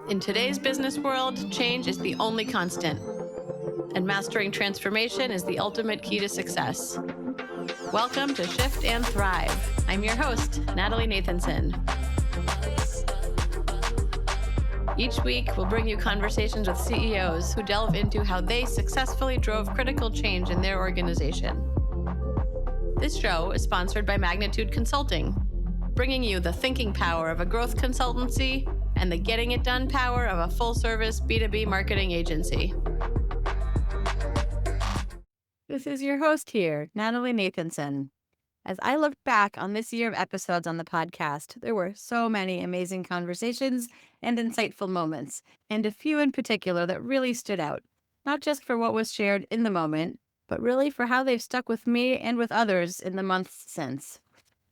In today's business world, change is the only constant, and mastering transformation is the ultimate key to success. Welcome to Shift and Thrive. I'm your host, Natalie Nathanson. Each week, we'll bring you conversations with CEOs who delve into how they successfully drove critical change in their organization. This show is sponsored by Magnitude Consulting, bringing you the thinking power of a growth consultancy and the getting it done power of a full-service B2B marketing agency. This is your host here, Natalie Nathanson. As I looked back on this year of episodes on the podcast, there were so many amazing conversations and insightful moments, and a few in particular that really stood out, not just for what was shared in the moment, but really for how they've stuck with me and with others in the months since.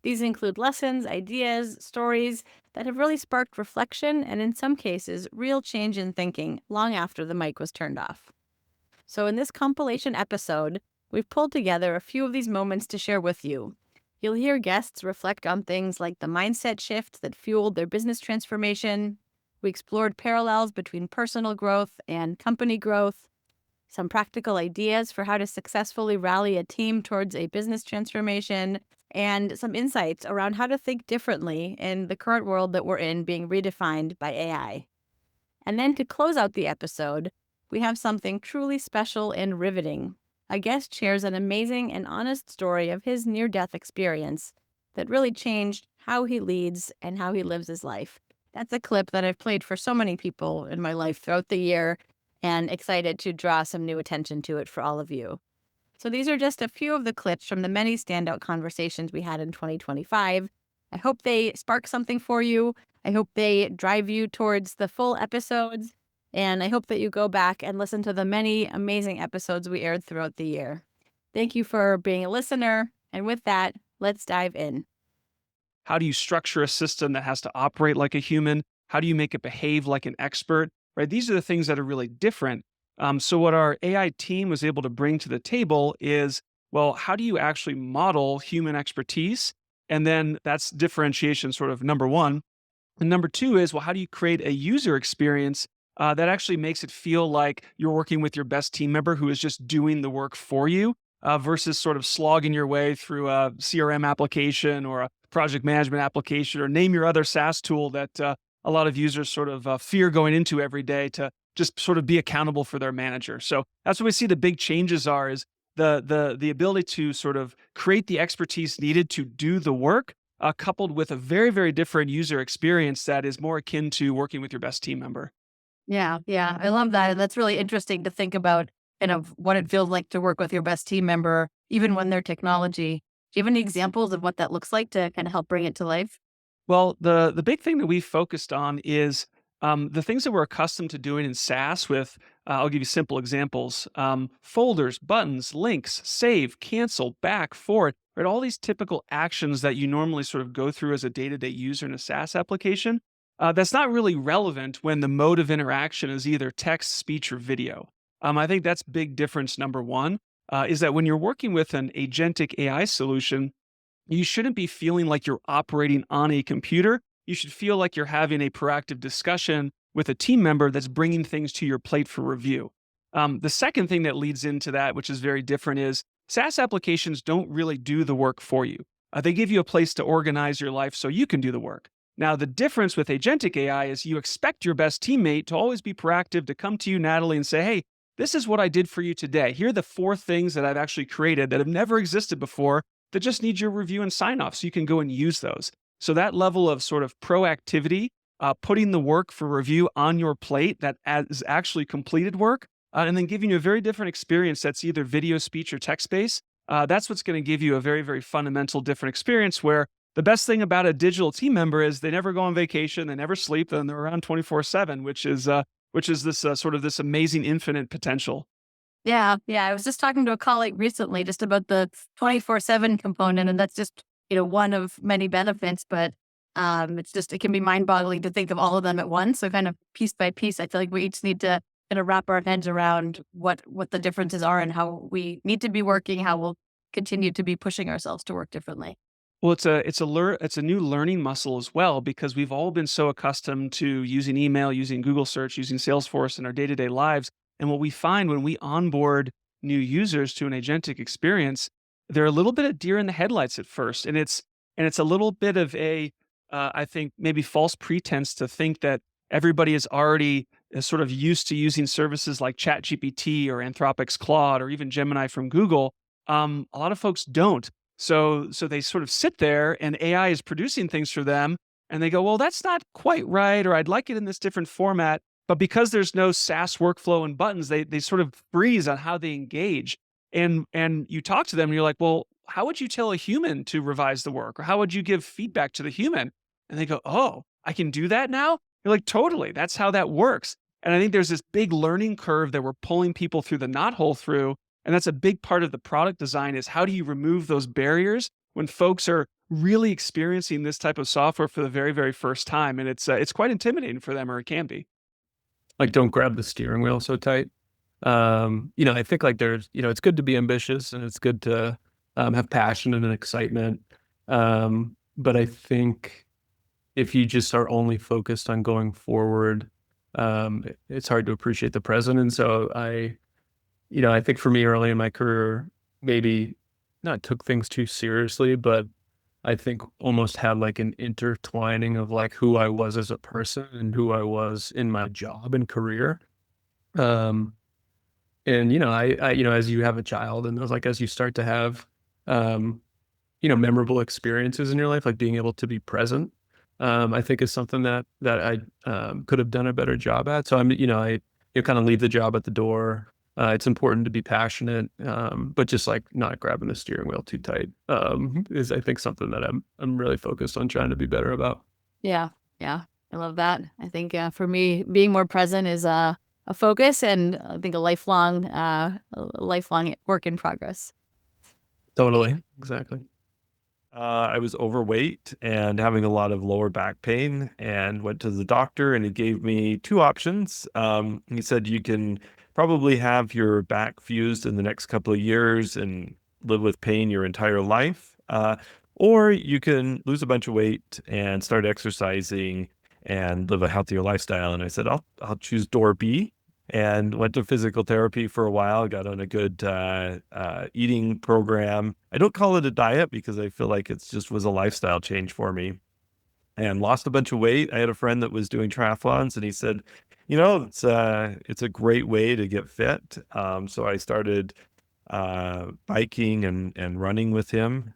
These include lessons, ideas, stories that have really sparked reflection and, in some cases, real change in thinking long after the mic was turned off. So in this compilation episode, we've pulled together a few of these moments to share with you. You'll hear guests reflect on things like the mindset shift that fueled their business transformation. We explored parallels between personal growth and company growth, some practical ideas for how to successfully rally a team towards a business transformation, and some insights around how to think differently in the current world that we're in being redefined by AI. And then to close out the episode, we have something truly special and riveting. A guest shares an amazing and honest story of his near-death experience that really changed how he leads and how he lives his life. That's a clip that I've played for so many people in my life throughout the year, and excited to draw some new attention to it for all of you. So these are just a few of the clips from the many standout conversations we had in 2025. I hope they spark something for you. I hope they drive you towards the full episodes. And I hope that you go back and listen to the many amazing episodes we aired throughout the year. Thank you for being a listener. And with that, let's dive in. How do you structure a system that has to operate like a human? How do you make it behave like an expert? Right? These are the things that are really different. So what our AI team was able to bring to the table is, well, how do you actually model human expertise? And then that's differentiation sort of number one. And number two is, well, how do you create a user experience that actually makes it feel like you're working with your best team member who is just doing the work for you versus sort of slogging your way through a CRM application or a project management application or name your other SaaS tool that a lot of users sort of fear going into every day to just sort of be accountable for their manager. So that's what we see the big changes are, is the ability to sort of create the expertise needed to do the work, coupled with a very, very different user experience that is more akin to working with your best team member. Yeah, I love that. And that's really interesting to think about kind of what it feels like to work with your best team member, even when they're technology. Do you have any examples of what that looks like to kind of help bring it to life? Well, the big thing that we focused on is the things that we're accustomed to doing in SaaS with, I'll give you simple examples, folders, buttons, links, save, cancel, back, forward, right? All these typical actions that you normally sort of go through as a day-to-day user in a SaaS application. That's not really relevant when the mode of interaction is either text, speech, or video. I think that's big difference number one, is that when you're working with an agentic AI solution, you shouldn't be feeling like you're operating on a computer. You should feel like you're having a proactive discussion with a team member that's bringing things to your plate for review. The second thing that leads into that, which is very different, is SaaS applications don't really do the work for you. They give you a place to organize your life so you can do the work. Now, the difference with agentic AI is you expect your best teammate to always be proactive, to come to you, Natalie, and say, hey, this is what I did for you today. Here are the 4 things that I've actually created that have never existed before that just need your review and sign off so you can go and use those. So that level of sort of proactivity, putting the work for review on your plate that is actually completed work, and then giving you a very different experience that's either video, speech, or text-based, that's what's going to give you a very, very fundamental different experience, where the best thing about a digital team member is they never go on vacation, they never sleep, and they're around 24/7, which is this sort of this amazing infinite potential. Yeah. I was just talking to a colleague recently just about the 24/7 component, and that's just, one of many benefits, but it can be mind-boggling to think of all of them at once. So kind of piece by piece, I feel like we each need to kind of wrap our heads around what the differences are and how we need to be working, how we'll continue to be pushing ourselves to work differently. Well, it's a new learning muscle as well, because we've all been so accustomed to using email, using Google search, using Salesforce in our day-to-day lives. And what we find when we onboard new users to an agentic experience, they're a little bit of deer in the headlights at first. And it's a little bit of a I think maybe false pretense to think that everybody is already sort of used to using services like ChatGPT or Anthropic's Claude or even Gemini from Google. A lot of folks don't. So they sort of sit there and AI is producing things for them and they go, well, that's not quite right, or I'd like it in this different format. But because there's no SaaS workflow and buttons, they sort of freeze on how they engage. And you talk to them and you're like, well, how would you tell a human to revise the work? Or how would you give feedback to the human? And they go, oh, I can do that now? You're like, totally. That's how that works. And I think there's this big learning curve that we're pulling people through the knothole through, and that's a big part of the product design is how do you remove those barriers when folks are really experiencing this type of software for the very, very first time. And it's quite intimidating for them, or it can be. Like, don't grab the steering wheel so tight. I think like there's, it's good to be ambitious and it's good to have passion and excitement. But I think if you just are only focused on going forward, it's hard to appreciate the present. And so I think for me early in my career, maybe not took things too seriously, but I think almost had like an intertwining of like who I was as a person and who I was in my job and career. Um, and as you have a child and as you start to have, um, memorable experiences in your life, like being able to be present, I think is something that I could have done a better job at. So I kind of leave the job at the door. It's important to be passionate, but just like not grabbing the steering wheel too tight is I think something that I'm really focused on trying to be better about. Yeah, yeah, I love that. I think for me, being more present is a focus, and I think a lifelong work in progress. Totally, exactly. I was overweight and having a lot of lower back pain and went to the doctor and he gave me two options. He said, you can probably have your back fused in the next couple of years and live with pain your entire life. Or you can lose a bunch of weight and start exercising and live a healthier lifestyle. And I said, I'll choose door B, and went to physical therapy for a while, got on a good eating program. I don't call it a diet because I feel like it's just was a lifestyle change for me, and lost a bunch of weight. I had a friend that was doing triathlons and he said, it's a great way to get fit. So I started biking and running with him.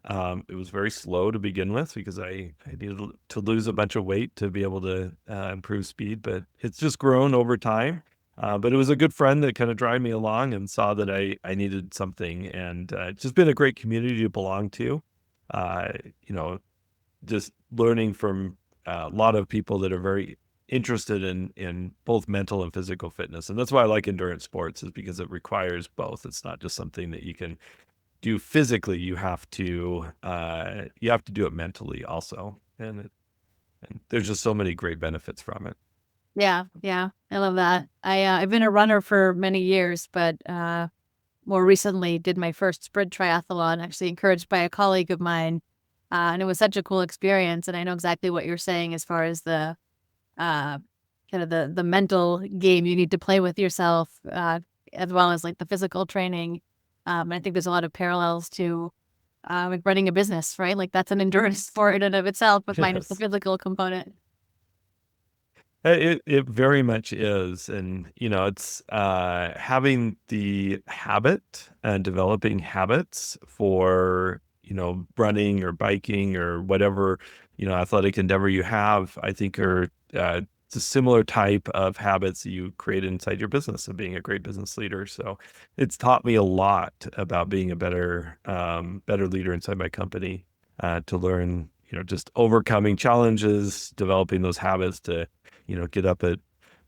It was very slow to begin with because I needed to lose a bunch of weight to be able to improve speed, but it's just grown over time. But it was a good friend that kind of dragged me along and saw that I needed something, and it's just been a great community to belong to. Uh, you know, just learning from a lot of people that are very interested in both mental and physical fitness, and that's why I like endurance sports, is because it requires both. It's not just something that you can do physically. You have to do it mentally also, and there's just so many great benefits from it. Yeah, yeah, I love that. I've been a runner for many years, but more recently did my first sprint triathlon, actually encouraged by a colleague of mine, and it was such a cool experience. And I know exactly what you're saying as far as the uh, kind of the mental game you need to play with yourself, as well as like the physical training. And I think there's a lot of parallels to like running a business, right? Like that's an endurance sport in and of itself, but minus the Yes. physical component. It very much is, and it's having the habit and developing habits for running or biking or whatever athletic endeavor you have. I think are it's a similar type of habits that you create inside your business of being a great business leader. So it's taught me a lot about being a better leader inside my company, to learn just overcoming challenges, developing those habits to get up at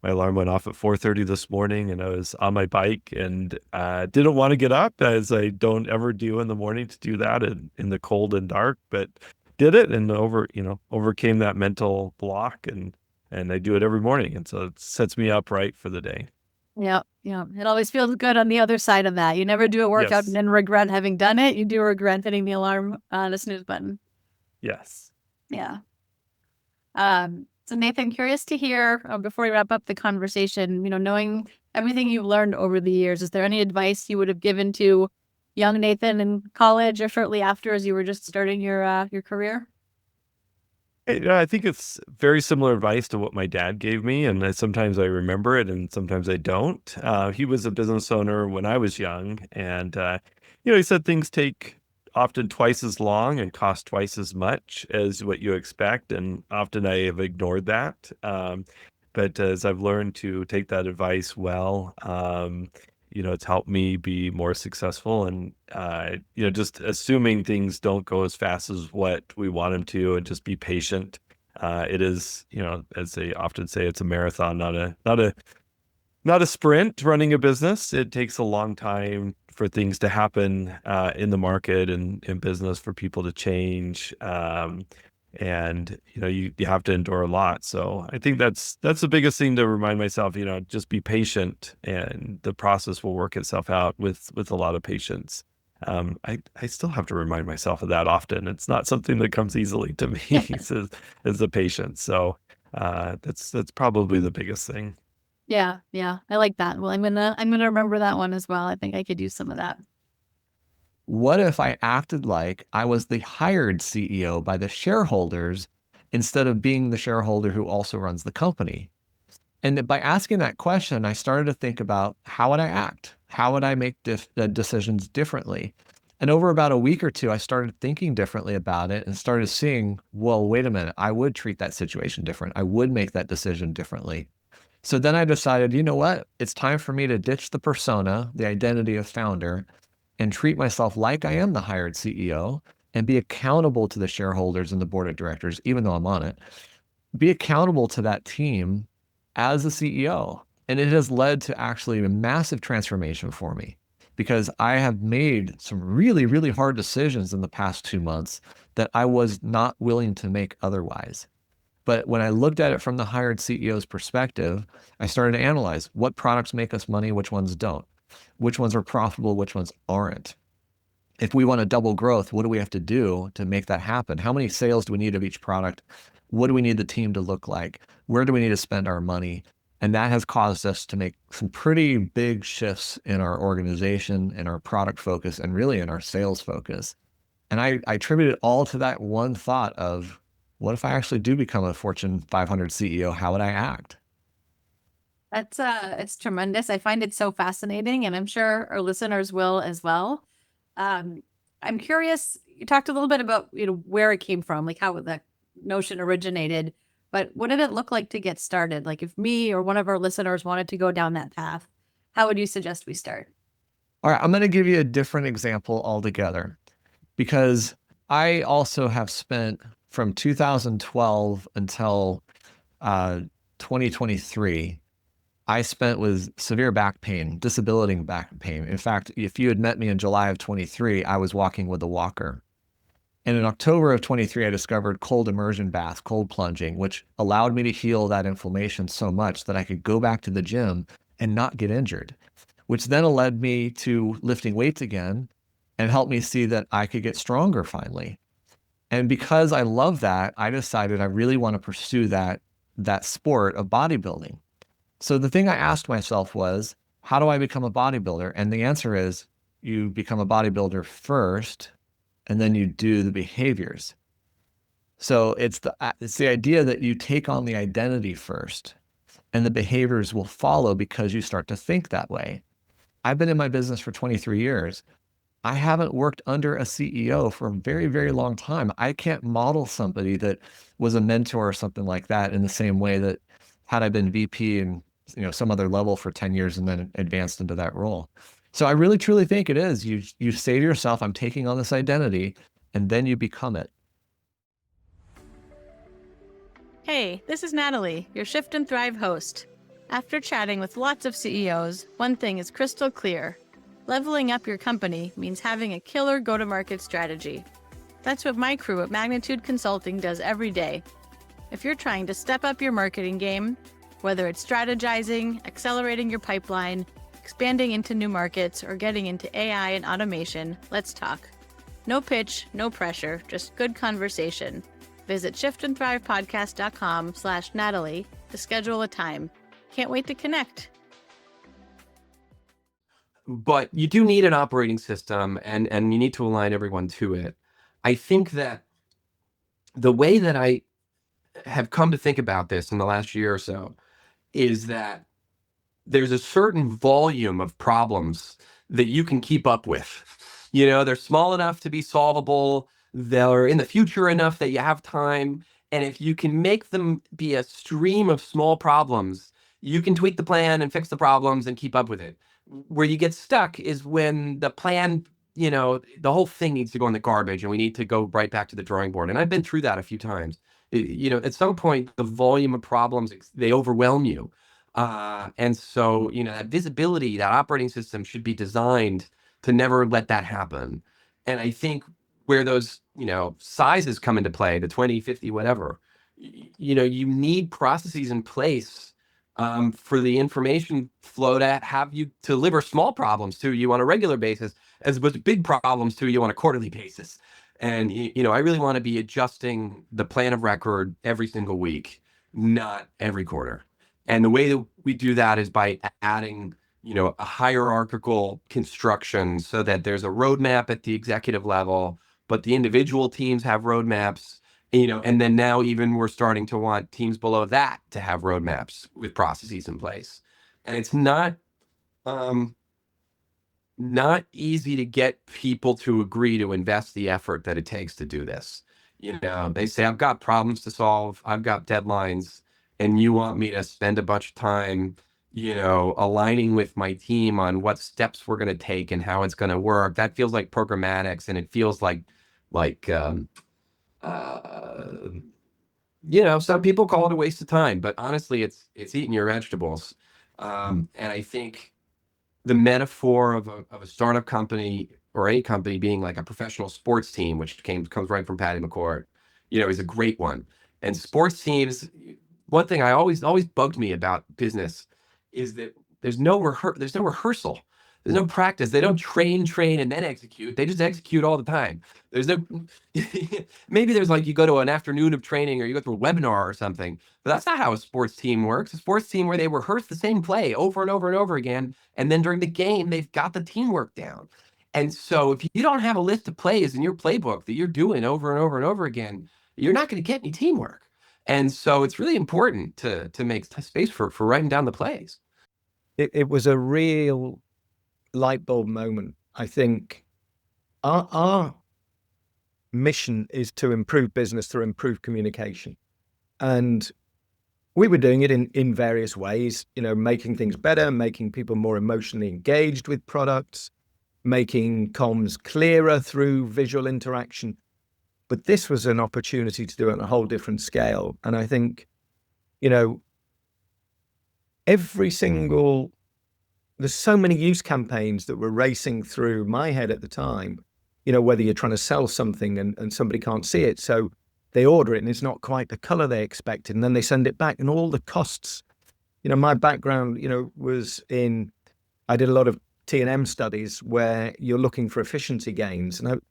my alarm went off at 4:30 this morning and I was on my bike and didn't want to get up, as I don't ever do in the morning, to do that in the cold and dark, but did it and overcame that mental block, and I do it every morning. And so it sets me up right for the day. Yeah, yeah. It always feels good on the other side of that. You never do a workout and Yes. then regret having done it. You do regret hitting the alarm on the snooze button. Yes. Yeah. So Nathan, curious to hear, before we wrap up the conversation, knowing everything you've learned over the years, is there any advice you would have given to young Nathan in college or shortly after as you were just starting your career? I think it's very similar advice to what my dad gave me, and sometimes I remember it and sometimes I don't. He was a business owner when I was young, and he said things take often twice as long and cost twice as much as what you expect, and often I have ignored that. But as I've learned to take that advice well, it's helped me be more successful, and just assuming things don't go as fast as what we want them to, and just be patient. It is, as they often say, it's a marathon, not a sprint. Running a business, it takes a long time for things to happen in the market and in business, for people to change. And you have to endure a lot. So I think that's the biggest thing to remind myself. Just be patient, and the process will work itself out with a lot of patience. I still have to remind myself of that often. It's not something that comes easily to me. is the patience. So that's probably the biggest thing. Yeah, yeah, I like that. Well, I'm gonna remember that one as well. I think I could use some of that. What if I acted like I was the hired CEO by the shareholders instead of being the shareholder who also runs the company? And by asking that question, I started to think about, how would I act? How would I make the decisions differently? And over about a week or two, I started thinking differently about it and started seeing, well, wait a minute, I would treat that situation different. I would make that decision differently. So then I decided, you know what? It's time for me to ditch the persona, the identity of founder, and treat myself like I am the hired CEO, and be accountable to the shareholders and the board of directors, even though I'm on it. Be accountable to that team as the CEO. And it has led to actually a massive transformation for me, because I have made some really, really hard decisions in the past 2 months that I was not willing to make otherwise. But when I looked at it from the hired CEO's perspective, I started to analyze what products make us money, which ones don't, which ones are profitable, which ones aren't. If we want to double growth, what do we have to do to make that happen? How many sales do we need of each product? What do we need the team to look like? Where do we need to spend our money? And that has caused us to make some pretty big shifts in our organization, in our product focus, and really in our sales focus. And I attribute it all to that one thought of, what if I actually do become a Fortune 500 CEO? How would I act? That's it's tremendous. I find it so fascinating, and I'm sure our listeners will as well. Um, I'm curious, you talked a little bit about, where it came from, like how that notion originated, but what did it look like to get started? Like if me or one of our listeners wanted to go down that path, how would you suggest we start? All right, I'm going to give you a different example altogether, because I also have spent from 2012 until 2023, I spent with severe back pain, debilitating back pain. In fact, if you had met me in July of 23, I was walking with a walker. And in October of 23, I discovered cold immersion baths, cold plunging, which allowed me to heal that inflammation so much that I could go back to the gym and not get injured, which then led me to lifting weights again and helped me see that I could get stronger finally. And because I love that, I decided I really want to pursue that sport of bodybuilding. So the thing I asked myself was, how do I become a bodybuilder? And the answer is, you become a bodybuilder first, and then you do the behaviors. So it's the idea that you take on the identity first, and the behaviors will follow because you start to think that way. I've been in my business for 23 years. I haven't worked under a CEO for a very, very long time. I can't model somebody that was a mentor or something like that in the same way that, had I been VP and some other level for 10 years and then advanced into that role. So I really truly think it is. You say to yourself, I'm taking on this identity, and then you become it. Hey, this is Natalie, your Shift and Thrive host. After chatting with lots of CEOs, one thing is crystal clear. Leveling up your company means having a killer go-to-market strategy. That's what my crew at Magnitude Consulting does every day. If you're trying to step up your marketing game, whether it's strategizing, accelerating your pipeline, expanding into new markets, or getting into AI and automation, let's talk. No pitch, no pressure, just good conversation. Visit shiftandthrivepodcast.com/Natalie to schedule a time. Can't wait to connect. But you do need an operating system, and you need to align everyone to it. I think that the way that I have come to think about this in the last year or so is that there's a certain volume of problems that you can keep up with. They're small enough to be solvable. They're in the future enough that you have time. And if you can make them be a stream of small problems, you can tweak the plan and fix the problems and keep up with it. Where you get stuck is when the plan, the whole thing needs to go in the garbage and we need to go right back to the drawing board. And I've been through that a few times. At some point, the volume of problems, they overwhelm you. And so, that visibility, that operating system should be designed to never let that happen. And I think where those, sizes come into play, the 20, 50, whatever, you need processes in place for the information flow to have you deliver small problems to you on a regular basis, as opposed to big problems to you on a quarterly basis. And, I really want to be adjusting the plan of record every single week, not every quarter. And the way that we do that is by adding, a hierarchical construction so that there's a roadmap at the executive level, but the individual teams have roadmaps, and then now even we're starting to want teams below that to have roadmaps with processes in place. And it's not easy to get people to agree to invest the effort that it takes to do this. They say, I've got problems to solve, I've got deadlines, and you want me to spend a bunch of time, aligning with my team on what steps we're going to take and how it's going to work. That feels like programmatics, and it feels like, some people call it a waste of time, but honestly, it's eating your vegetables. And I think the metaphor of a startup company or any company being like a professional sports team, which comes right from Patty McCord, is a great one. And sports teams, one thing I always bugged me about business is that there's no rehearsal. There's no practice. They don't train, and then execute. They just execute all the time. There's no, maybe there's like you go to an afternoon of training or you go through a webinar or something, but that's not how a sports team works. A sports team where they rehearse the same play over and over and over again. And then during the game, they've got the teamwork down. And so if you don't have a list of plays in your playbook that you're doing over and over and over again, you're not going to get any teamwork. And so it's really important to make space for writing down the plays. It was a real light bulb moment. I think our mission is to improve business through improved communication. And we were doing it in various ways, making things better, making people more emotionally engaged with products, making comms clearer through visual interaction. But this was an opportunity to do it on a whole different scale. And I think, there's so many use campaigns that were racing through my head at the time, whether you're trying to sell something and somebody can't see it. So they order it and it's not quite the color they expected. And then they send it back and all the costs. My background, was I did a lot of T&M studies where you're looking for efficiency gains. And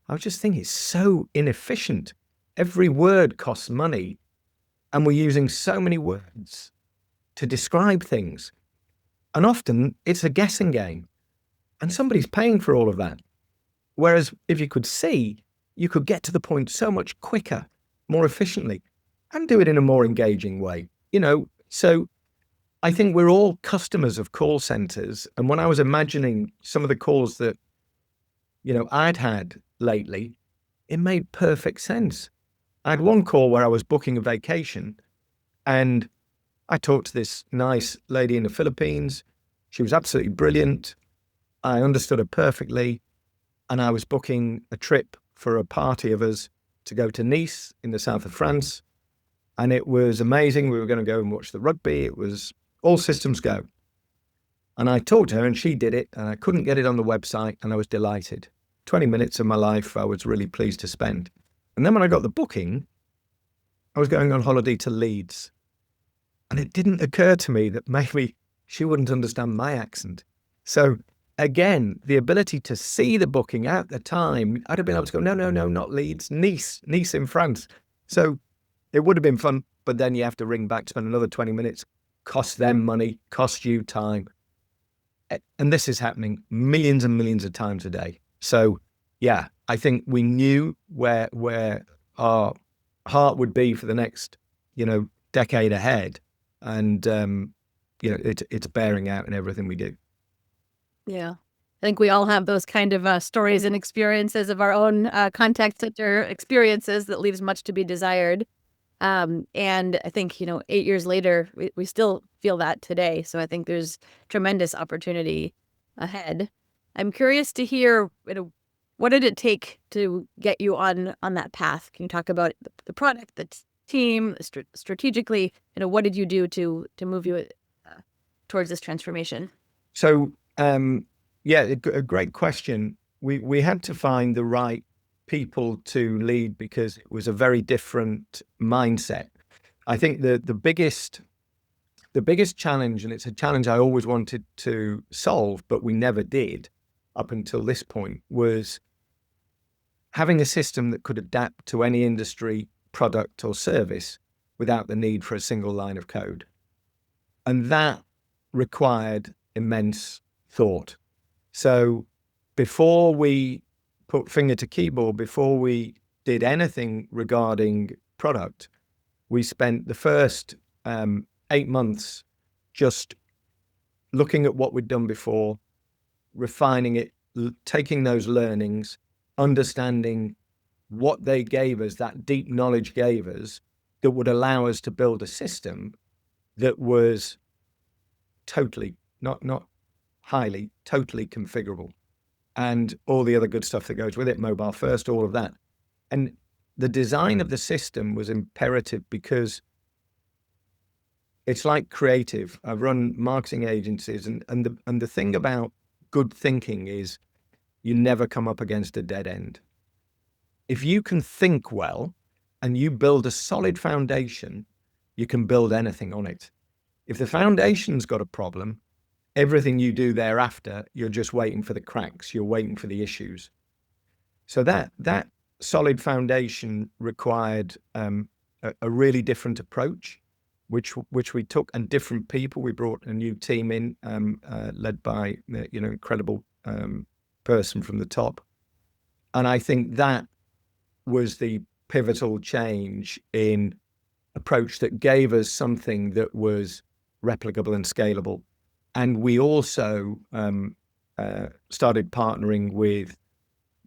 I was just thinking, it's so inefficient. Every word costs money. And we're using so many words to describe things. And often it's a guessing game. And somebody's paying for all of that. Whereas if you could see, you could get to the point so much quicker, more efficiently, and do it in a more engaging way. So I think we're all customers of call centers. And when I was imagining some of the calls that, I'd had lately, it made perfect sense. I had one call where I was booking a vacation and I talked to this nice lady in the Philippines. She was absolutely brilliant. I understood her perfectly. And I was booking a trip for a party of us to go to Nice in the south of France. And it was amazing. We were going to go and watch the rugby. It was all systems go. And I talked to her and she did it. And I couldn't get it on the website. And I was delighted. 20 minutes of my life I was really pleased to spend. And then when I got the booking, I was going on holiday to Leeds. And it didn't occur to me that maybe she wouldn't understand my accent. So again, the ability to see the booking at the time, I'd have been able to go, no, not Leeds, Nice in France. So it would have been fun, but then you have to ring back, spend another 20 minutes, cost them money, cost you time. And this is happening millions and millions of times a day. So yeah, I think we knew where our heart would be for the next, decade ahead. And, it's bearing out in everything we do. Yeah. I think we all have those kind of stories and experiences of our own contact center experiences that leaves much to be desired. And I think, 8 years later, we still feel that today. So I think there's tremendous opportunity ahead. I'm curious to hear, what did it take to get you on that path? Can you talk about the product, the team, strategically, what did you do to move you towards this transformation? So, yeah, a great question. We had to find the right people to lead because it was a very different mindset. I think the biggest challenge, and it's a challenge I always wanted to solve, but we never did up until this point, was having a system that could adapt to any industry, product, or service without the need for a single line of code. And that required immense thought. So before we put finger to keyboard, before we did anything regarding product, we spent the first 8 months just looking at what we'd done before, refining it, taking those learnings, understanding what they gave us, that deep knowledge gave us, that would allow us to build a system that was totally, not highly, totally configurable, and all the other good stuff that goes with it, mobile first, all of that. And the design of the system was imperative because it's like creative. I've run marketing agencies, and the thing about good thinking is you never come up against a dead end. If you can think well and you build a solid foundation, you can build anything on it. If the foundation's got a problem, everything you do thereafter, you're just waiting for the cracks, you're waiting for the issues. So that solid foundation required a really different approach, which we took, and different people. We brought a new team in, led by incredible person from the top, and I think that was the pivotal change in approach that gave us something that was replicable and scalable. And we also started partnering with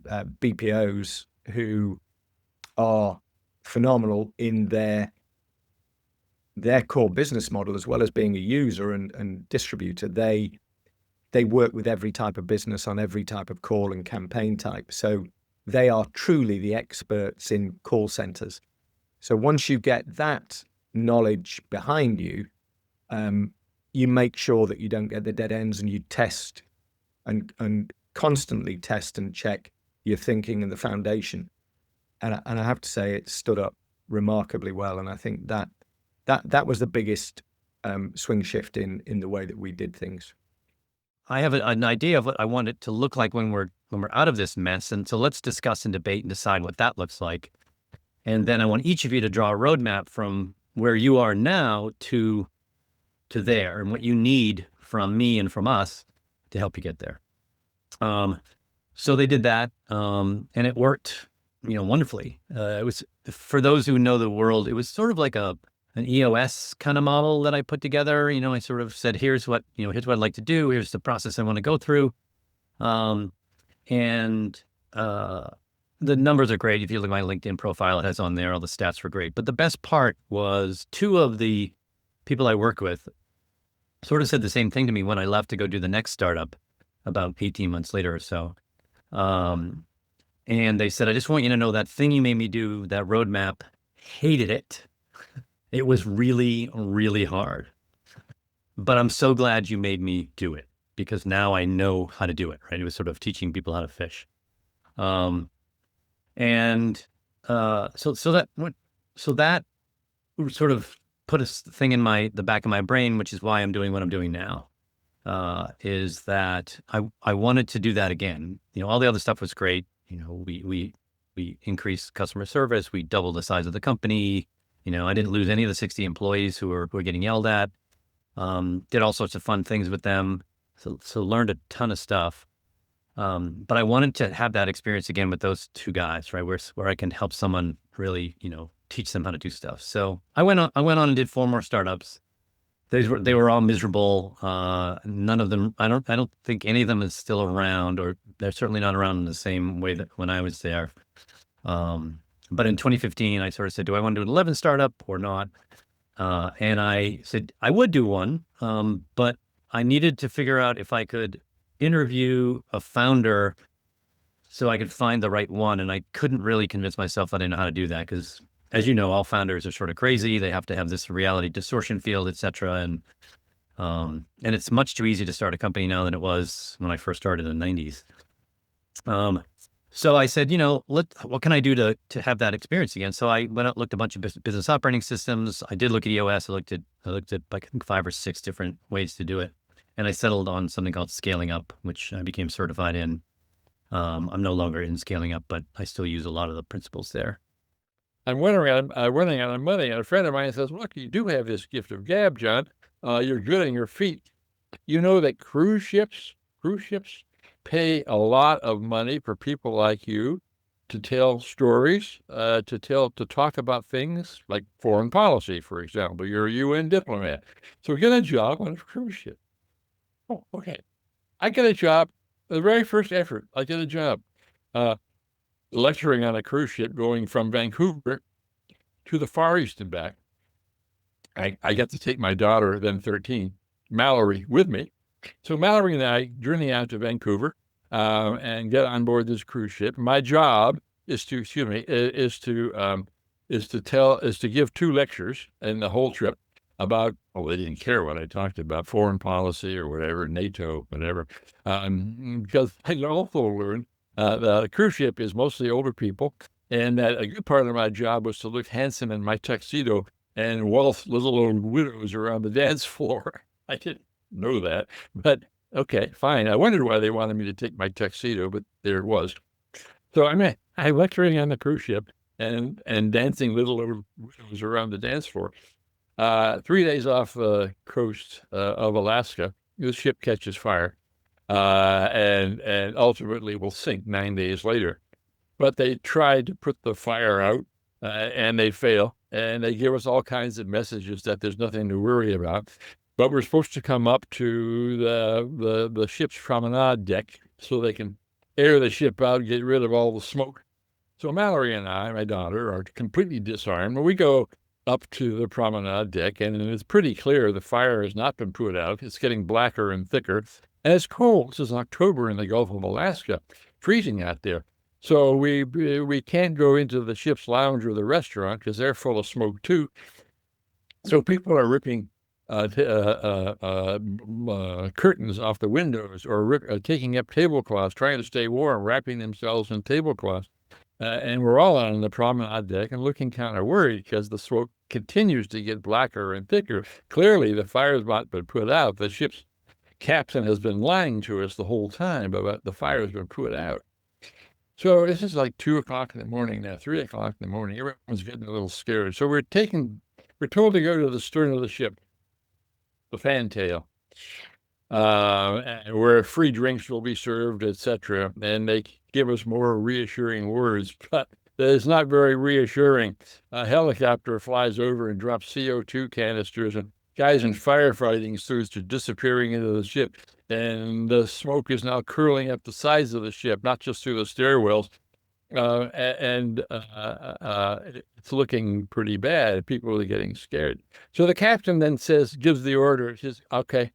BPOs who are phenomenal in their core business model, as well as being a user and distributor. They work with every type of business on every type of call and campaign type. So they are truly the experts in call centers. So once you get that knowledge behind you, you make sure that you don't get the dead ends, and you test and constantly test and check your thinking and the foundation. And I have to say, it stood up remarkably well. And I think that was the biggest swing shift in the way that we did things. I have an idea of what I want it to look like when we're out of this mess. And so let's discuss and debate and decide what that looks like. And then I want each of you to draw a roadmap from where you are now to there, and what you need from me and from us to help you get there. So they did that, and it worked, wonderfully. It was, for those who know the world, it was sort of like an EOS kind of model that I put together. I sort of said, here's what I'd like to do. Here's the process I want to go through. And the numbers are great. If you look at my LinkedIn profile, it has on there, all the stats were great. But the best part was, two of the people I work with sort of said the same thing to me when I left to go do the next startup about 18 months later or so. And they said, I just want you to know that thing you made me do, that roadmap, hated it. It was really, really hard. But I'm so glad you made me do it, because now I know how to do it, right? It was sort of teaching people how to fish. So that sort of put a thing in the back of my brain, which is why I'm doing what I'm doing now. is that I wanted to do that again. All the other stuff was great. We increased customer service. We doubled the size of the company. I didn't lose any of the 60 employees who were getting yelled at. Did all sorts of fun things with them. So learned a ton of stuff. But I wanted to have that experience again with those two guys, right? Where I can help someone really, teach them how to do stuff. So I went on and did 4 more startups. They were all miserable. None of them, I don't think any of them is still around, or they're certainly not around in the same way that when I was there. But in 2015, I sort of said, do I want to do an 11 startup or not? And I said I would do one, but I needed to figure out if I could interview a founder so I could find the right one. And I couldn't really convince myself that I didn't know how to do that because, as you know, all founders are sort of crazy. They have to have this reality distortion field, et cetera. And it's much too easy to start a company now than it was when I first started in the 90s. So I said, what can I do to have that experience again? So I went out, looked at a bunch of business operating systems. I did look at EOS. I looked at like, I think 5 or 6 different ways to do it. And I settled on something called Scaling Up, which I became certified in. I'm no longer in Scaling Up, but I still use a lot of the principles there. I'm running out of money, and a friend of mine says, look, you do have this gift of gab, John. You're good on your feet. You know that cruise ships pay a lot of money for people like you to tell stories, to talk about things like foreign policy, for example. You're a UN diplomat. So get a job on a cruise ship. Oh, okay. I get a job, the very first effort, I get a job lecturing on a cruise ship going from Vancouver to the Far East and back. I got to take my daughter, then 13, Mallory, with me. So Mallory and I journey out to Vancouver and get on board this cruise ship. My job is to give 2 lectures in the whole trip about, they didn't care what I talked about, foreign policy or whatever, NATO, whatever, because I also learned the cruise ship is mostly older people, and that a good part of my job was to look handsome in my tuxedo and waltz little old widows around the dance floor. I didn't know that, but okay, fine. I wondered why they wanted me to take my tuxedo, but there it was. So I'm lecturing on the cruise ship and dancing little old widows around the dance floor. 3 days off the coast of Alaska, the ship catches fire and ultimately will sink 9 days later. But they tried to put the fire out and they fail. And they give us all kinds of messages that there's nothing to worry about. But we're supposed to come up to the ship's promenade deck so they can air the ship out, get rid of all the smoke. So Mallory and I, my daughter, are completely disarmed. We go up to the promenade deck, and it's pretty clear the fire has not been put out. It's getting blacker and thicker. And it's cold. This is October in the Gulf of Alaska, freezing out there. So we can't go into the ship's lounge or the restaurant because they're full of smoke too. So people are ripping curtains off the windows or taking up tablecloths, trying to stay warm, wrapping themselves in tablecloths. And we're all on the promenade deck and looking kind of worried because the smoke continues to get blacker and thicker. Clearly, the fire's not been put out. The ship's captain has been lying to us the whole time about the fire has been put out. So this is like 2 o'clock in the morning now, 3 o'clock in the morning. Everyone's getting a little scared. So we're told to go to the stern of the ship, the fantail, where free drinks will be served, etc. And they give us more reassuring words, but it's not very reassuring. A helicopter flies over and drops CO2 canisters, and guys in firefighting suits are disappearing into the ship. And the smoke is now curling up the sides of the ship, not just through the stairwells. It's looking pretty bad. People are getting scared. So the captain then gives the order, says, okay,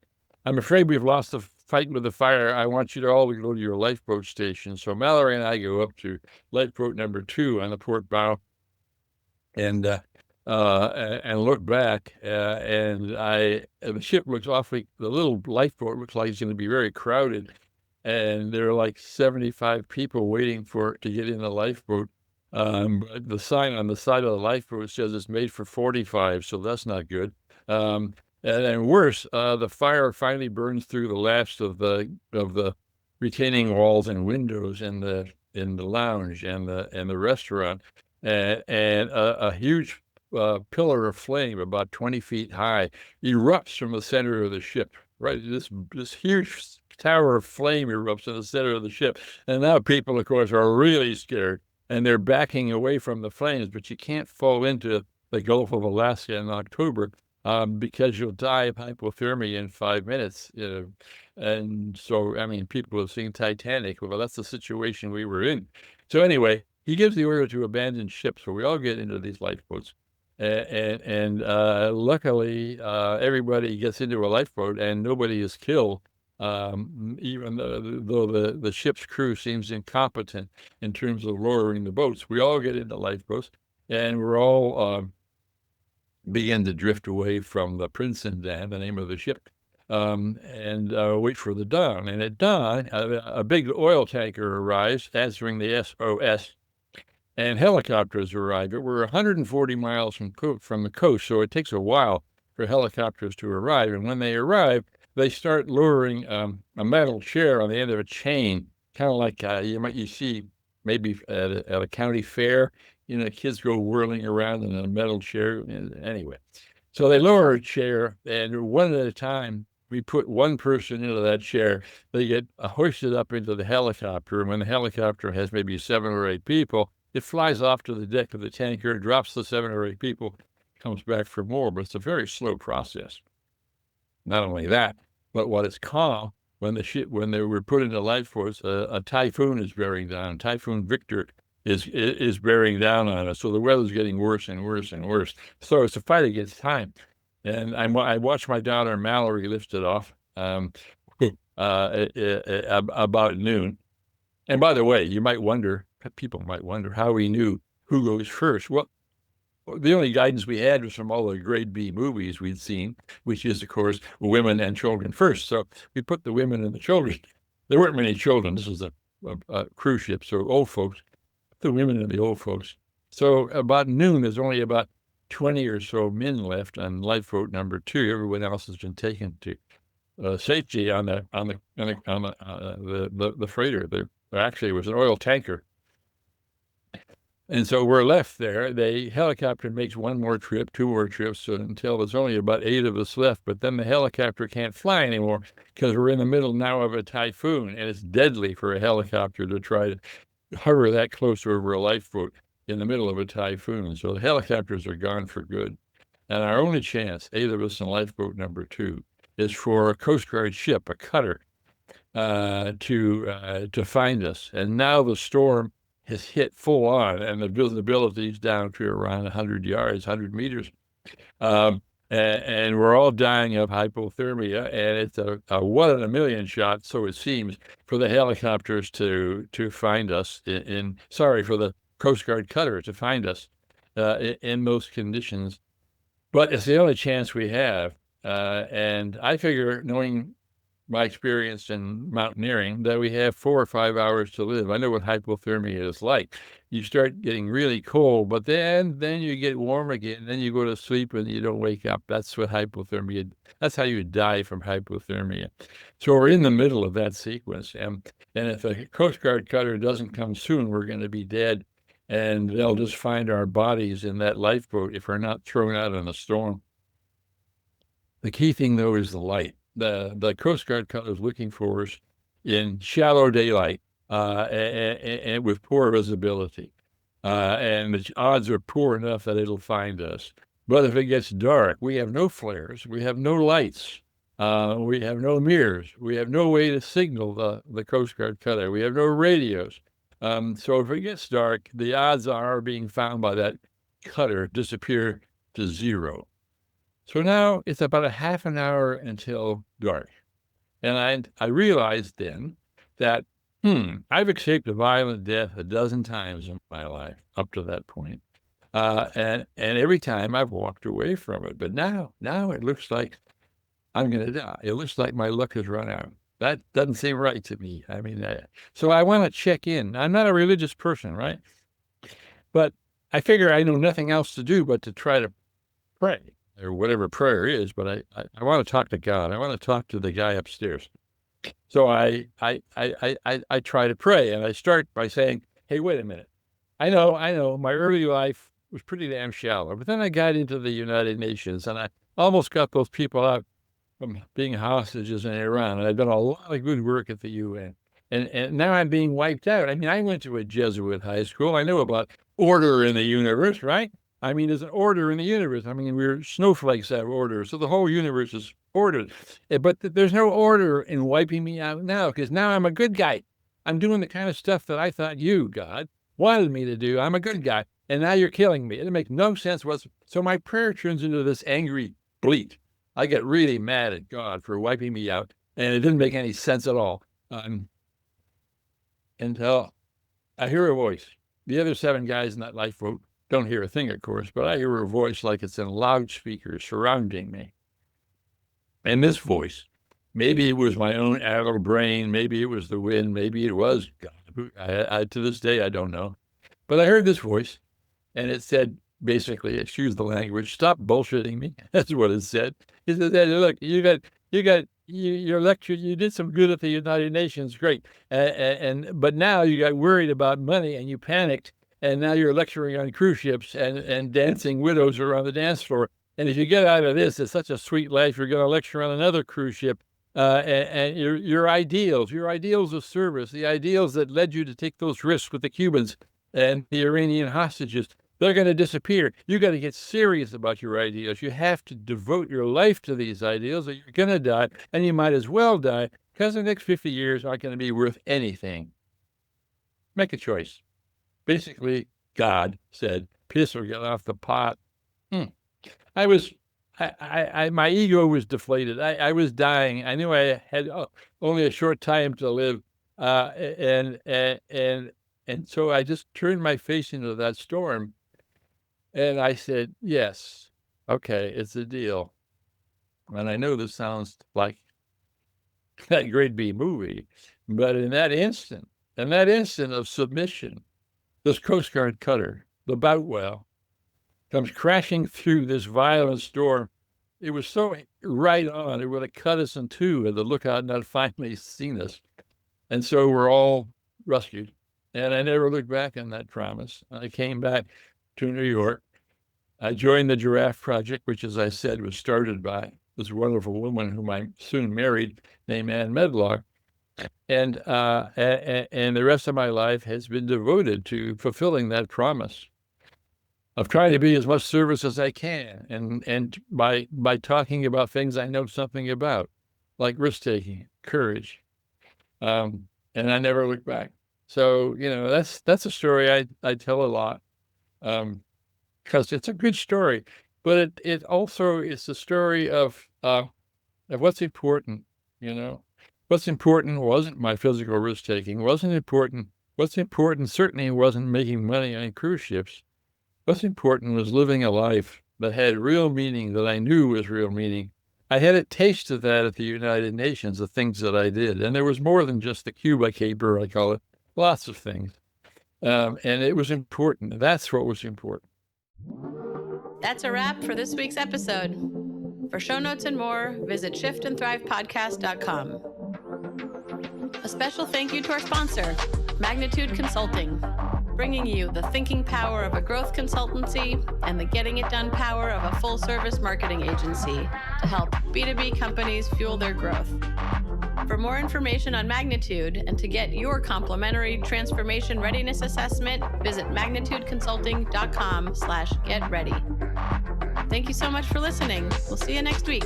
I'm afraid we've lost the fight with the fire. I want you to all go to your lifeboat station. So Mallory and I go up to lifeboat number 2 on the port bow and look back, and the ship looks the little lifeboat looks like it's going to be very crowded. And there are like 75 people waiting to get in the lifeboat. The sign on the side of the lifeboat says it's made for 45, so that's not good. And then worse, the fire finally burns through the last of the retaining walls and windows in the lounge and the restaurant, and a huge pillar of flame about 20 feet high erupts from the center of the ship. Right, this huge tower of flame erupts in the center of the ship, and now people, of course, are really scared, and they're backing away from the flames. But you can't fall into the Gulf of Alaska in October, because you'll die of hypothermia in 5 minutes. And so, I mean, people have seen Titanic. Well, that's the situation we were in. So anyway, he gives the order to abandon ship. So we all get into these lifeboats. And luckily, everybody gets into a lifeboat and nobody is killed, even though the ship's crew seems incompetent in terms of lowering the boats. We all get into lifeboats, and we're all begin to drift away from the Princeton Dam, the name of the ship, and wait for the dawn. And at dawn, a big oil tanker arrives, answering the SOS, and helicopters arrive. We're 140 miles from the coast, so it takes a while for helicopters to arrive. And when they arrive, they start lowering a metal chair on the end of a chain, kind of like you see maybe at a county fair. Kids go whirling around in a metal chair. Anyway, so they lower a chair, and one at a time, we put one person into that chair. They get hoisted up into the helicopter, and when the helicopter has maybe 7 or 8 people, it flies off to the deck of the tanker, drops the 7 or 8 people, comes back for more. But it's a very slow process. Not only that, but what is calm, when they were put into lifeboats, a typhoon is bearing down. Typhoon Victor is bearing down on us. So the weather's getting worse and worse and worse. So it's a fight against time. And I watched my daughter Mallory lifted off about noon. And by the way, people might wonder how we knew who goes first. Well, the only guidance we had was from all the grade B movies we'd seen, which is, of course, women and children first. So we put the women and the children. There weren't many children. This was a cruise ship, so old folks. The women and the old folks. So about noon, there's only about 20 or so men left on lifeboat number 2. Everyone else has been taken to safety on the freighter. There actually was an oil tanker. And so we're left there. The helicopter makes one more trip, 2 more trips, until there's only about 8 of us left. But then the helicopter can't fly anymore because we're in the middle now of a typhoon, and it's deadly for a helicopter to try to hover that close over a lifeboat in the middle of a typhoon. So the helicopters are gone for good. And our only chance, 8 of us in lifeboat number 2, is for a Coast Guard ship, a cutter, to find us. And now the storm has hit full on, and the visibility is down to around 100 yards, 100 meters. And we're all dying of hypothermia, and it's a 1 in a million shot, so it seems, for the helicopters to find us for the Coast Guard cutter to find us in those conditions. But it's the only chance we have. And I figure, knowing my experience in mountaineering, that we have 4 or 5 hours to live. I know what hypothermia is like. You start getting really cold, but then you get warm again. Then you go to sleep and you don't wake up. That's what hypothermia. That's how you die from hypothermia. So we're in the middle of that sequence, and if a Coast Guard cutter doesn't come soon, we're going to be dead, and they'll just find our bodies in that lifeboat if we're not thrown out in a storm. The key thing, though, is the light. The Coast Guard cutter is looking for us in shallow daylight and with poor visibility. And the odds are poor enough that it'll find us. But if it gets dark, we have no flares, we have no lights, we have no mirrors, we have no way to signal the Coast Guard cutter, we have no radios. So if it gets dark, the odds are being found by that cutter disappear to 0. So now it's about a half an hour until dark. And I realized then that, I've escaped a violent death a dozen times in my life up to that point. And every time I've walked away from it. But now it looks like I'm going to die. It looks like my luck has run out. That doesn't seem right to me. I mean, so I want to check in. I'm not a religious person, right? But I figure I know nothing else to do but to try to pray. or whatever prayer is, but I want to talk to God. I want to talk to the guy upstairs. So I try to pray, and I start by saying, hey, wait a minute. I know, my early life was pretty damn shallow, but then I got into the United Nations, and I almost got those people out from being hostages in Iran, and I've done a lot of good work at the UN. And now I'm being wiped out. I mean, I went to a Jesuit high school. I know about order in the universe, right? I mean, there's an order in the universe. I mean, we're snowflakes that have order, so the whole universe is ordered. But there's no order in wiping me out now, because now I'm a good guy. I'm doing the kind of stuff that I thought you, God, wanted me to do. I'm a good guy, and now you're killing me. It makes no sense whatsoever. So my prayer turns into this angry bleat. I get really mad at God for wiping me out, and it didn't make any sense at all. Until I hear a voice. The other 7 guys in that lifeboat don't hear a thing, of course, but I hear a voice like it's in loudspeakers surrounding me. And this voice, maybe it was my own addled brain, maybe it was the wind, maybe it was God. To this day, I don't know. But I heard this voice, and it said, basically, excuse the language, stop bullshitting me. That's what it said. It said, look, your lecture, you did some good at the United Nations, great. But now you got worried about money and you panicked, and now you're lecturing on cruise ships and dancing widows around the dance floor. And if you get out of this, it's such a sweet life, you're going to lecture on another cruise ship. And your ideals of service, the ideals that led you to take those risks with the Cubans and the Iranian hostages, they're going to disappear. You got to get serious about your ideals. You have to devote your life to these ideals, or you're going to die, and you might as well die, because the next 50 years aren't going to be worth anything. Make a choice. Basically, God said, piss or get off the pot. My ego was deflated. I was dying. I knew I had only a short time to live. And so I just turned my face into that storm. And I said, yes, okay, it's a deal. And I know this sounds like that grade B movie, but in that instant of submission, this Coast Guard cutter, the Boutwell, comes crashing through this violent storm. It was so right on. It would have cut us in two had the lookout not finally seen us. And so we're all rescued. And I never looked back on that promise. I came back to New York. I joined the Giraffe Project, which, as I said, was started by this wonderful woman whom I soon married, named Ann Medlock. And the rest of my life has been devoted to fulfilling that promise of trying to be as much service as I can, and by talking about things I know something about, like risk-taking, courage, and I never look back. So, that's a story I tell a lot, because it's a good story, but it also is the story of what's important. What's important wasn't my physical risk-taking, wasn't important. What's important certainly wasn't making money on cruise ships. What's important was living a life that had real meaning, that I knew was real meaning. I had a taste of that at the United Nations, the things that I did. And there was more than just the Cuba caper, I call it, lots of things. And it was important. That's what was important. That's a wrap for this week's episode. For show notes and more, visit shiftandthrivepodcast.com. A special thank you to our sponsor, Magnitude Consulting, bringing you the thinking power of a growth consultancy and the getting it done power of a full-service marketing agency to help B2B companies fuel their growth. For more information on Magnitude and to get your complimentary transformation readiness assessment, visit magnitudeconsulting.com/getready. Thank you so much for listening. We'll see you next week.